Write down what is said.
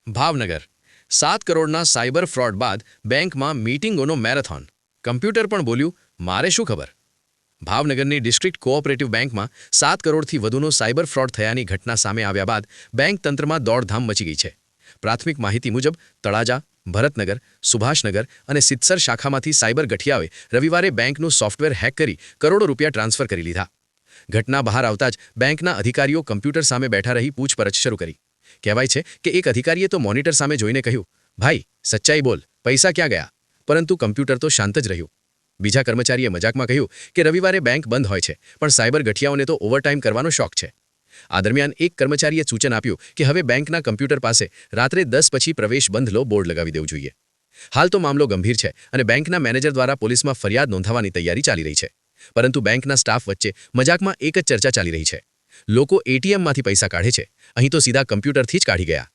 ભાવનગર 7 કરોડના cyber fraud બાદ બેંકમાં મીટિંગોનો મેરેથોન કમ્પ્યુટર પણ બોલ્યું મારે શું ખબર ભાવનગરની ડિસ્ટ્રિક્ટ કોઓપરેટિવ બેંકમાં 7 કરોડથી વધુનો સાયબર ફ્રોડ થયાની ઘટના સામે આવ્યા બાદ બેંક તંત્રમાં દોડધામ મચી ગઈ છે પ્રાથમિક માહિતી મુજબ તળાજા ભરતનગર સુભાષનગર અને સિત્સર શાખામાંથી સાયબર ગઠિયાઓએ રવિવારે બેંકનું સોફ્ટવેર હેક કરી કરોડો રૂપિયા ટ્રાન્સફર કરી લીધા ઘટના બહાર આવતા જ બેંકના અધિકારીઓ કમ્પ્યુટર સામે બેઠા રહી પૂછપરછ શરૂ કરી કહેવાય છે કે એક અધિકારીએ તો મોનિટર સામે જોઈને કહ્યું ભાઈ સચ્ચાઈ બોલ પૈસા ક્યાં ગયા પરંતુ કમ્પ્યુટર તો શાંત જ રહ્યું બીજા કર્મચારીએ મજાકમાં કહ્યું કે રવિવારે બેંક બંધ હોય છે પણ સાયબર ગઠિયાઓને તો ઓવરટાઈમ કરવાનો શોખ છે આ દરમિયાન એક કર્મચારીએ સૂચન આપ્યું કે હવે બેંકના કમ્પ્યુટર પાસે રાત્રે 10 પછી પ્રવેશ બંધ લો બોર્ડ લગાવી દેવું જોઈએ હાલ તો મામલો ગંભીર છે અને બેંકના મેનેજર દ્વારા પોલીસમાં ફરિયાદ નોંધાવવાની તૈયારી ચાલી રહી છે પરંતુ બેંકના સ્ટાફ વચ્ચે મજાકમાં એક જ ચર્ચા ચાલી રહી છે લોકો એટીએમમાંથી પૈસા કાઢે છે અહીં તો સીધા કમ્પ્યુટરથી જ કાઢી ગયા